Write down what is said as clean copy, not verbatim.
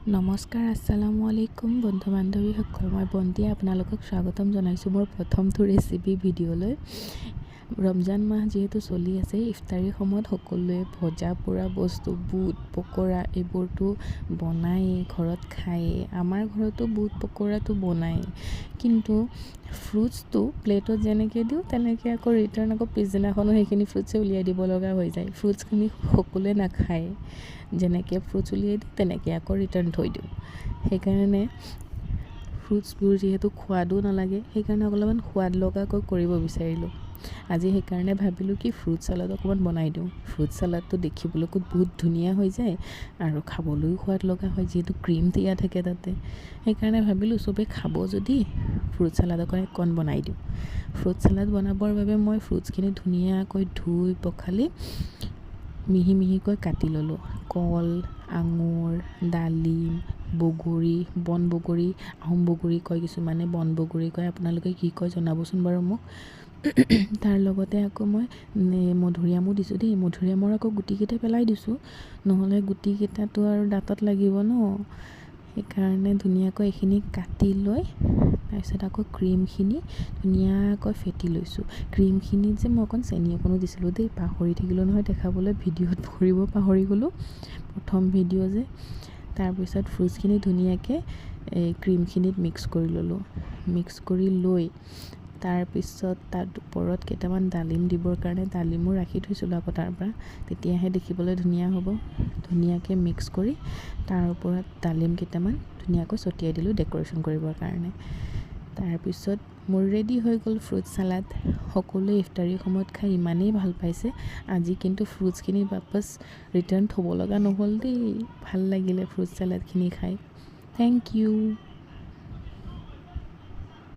নমস্কাৰ, আসসালামু আলাইকুম বন্ধু বান্ধৱীসকল। মই বন্তি আপোনালোকক স্বাগতম জনাইছোঁ মোৰ প্ৰথমটো ৰেচিপি ভিডিঅ'লৈ। ৰমজান মাহ যিহেতু চলি আছে, ইফতাৰীৰ সময়ত সকলোৱে ভজা পোৰা বস্তু বুট পকৰা এইবোৰতো বনায়েই, ঘৰত খায়েই। আমাৰ ঘৰতো বুট পকৰাটো বনায়, কিন্তু ফ্ৰুটছটো প্লেটত যেনেকৈ দিওঁ তেনেকৈ আকৌ ৰিটাৰ্ণ আকৌ পিছদিনাখনো সেইখিনি ফ্ৰুটছে উলিয়াই দিব লগা হৈ যায়। ফ্ৰুটছখিনি সকলোৱে নাখায়, যেনেকৈ ফ্ৰুটছ উলিয়াই দিওঁ তেনেকৈ আকৌ ৰিটাৰ্ণ থৈ দিওঁ। সেইকাৰণে ফ্ৰুটছবোৰ যিহেতু সোৱাদো নালাগে, সেইকাৰণে অলপমান সোৱাদ লগাকৈ কৰিব বিচাৰিলোঁ। আজি সেইকাৰণে ভাবিলোঁ কি ফ্ৰুট চালাড অকণমান বনাই দিওঁ। ফ্ৰুট চালাডটো দেখিবলৈকো বহুত ধুনীয়া হৈ যায় আৰু খাবলৈও সোৱাদ লগা হয়, যিহেতু ক্ৰীম দিয়া থাকে তাতে। সেইকাৰণে ভাবিলোঁ চবেই খাব যদি ফ্ৰুট চালাড অকণ বনাই দিওঁ। ফ্ৰুট চালাড বনাবৰ বাবে মই ফ্ৰুটছখিনি ধুনীয়াকৈ ধুই পখালি মিহি মিহিকৈ কাটি ল'লোঁ। কল, আঙুৰ, ডালিম, বগৰী, বন বগৰী, আহোম বগৰী কয় কিছুমানে, বন বগৰী কয়। আপোনালোকে কি কয় জনাবচোন বাৰু মোক। তাৰ লগতে আকৌ মই মধুৰিআমো দিছোঁ দেই। মধুৰিআমৰ আকৌ গুটিকেইটা পেলাই দিছোঁ, নহ'লে গুটিকেইটাতো আৰু দাঁতত লাগিব ন। সেইকাৰণে ধুনীয়াকৈ এইখিনি কাটি লৈ তাৰপিছত আকৌ ক্ৰীমখিনি ধুনীয়াকৈ ফেটি লৈছোঁ। ক্ৰীমখিনিত যে মই অকণ চেনি অকণো দিছিলোঁ দেই, পাহৰি থাকিলোঁ নহয় দেখাবলৈ, ভিডিঅ'ত ভৰিব পাহৰি গ'লোঁ, প্ৰথম ভিডিঅ' যে। তাৰপিছত ফ্ৰুটছখিনি ধুনীয়াকৈ এই ক্ৰীমখিনিত মিক্স কৰি ল'লোঁ। মিক্স কৰি লৈ তাৰপিছত তাত ওপৰত কেইটামান ডালিম দিবৰ কাৰণে ডালিমো ৰাখি থৈছিলোঁ আকৌ তাৰপৰা, তেতিয়াহে দেখিবলৈ ধুনীয়া হ'ব। ধুনীয়াকৈ মিক্স কৰি তাৰ ওপৰত ডালিম কেইটামান ধুনীয়াকৈ ছটিয়াই দিলোঁ ডেক'ৰেশ্যন কৰিবৰ কাৰণে। তাৰপিছত মোৰ ৰেডি হৈ গ'ল ফ্ৰুট চালাড। সকলোৱে ইফতাৰীৰ সময়ত খাই ইমানেই ভাল পাইছে, আজি কিন্তু ফ্ৰুটছখিনি বাপচ ৰিটাৰ্ণ থ'ব লগা নহ'ল দেই। ভাল লাগিলে ফ্ৰুট চালাডখিনি খাই। Thank U.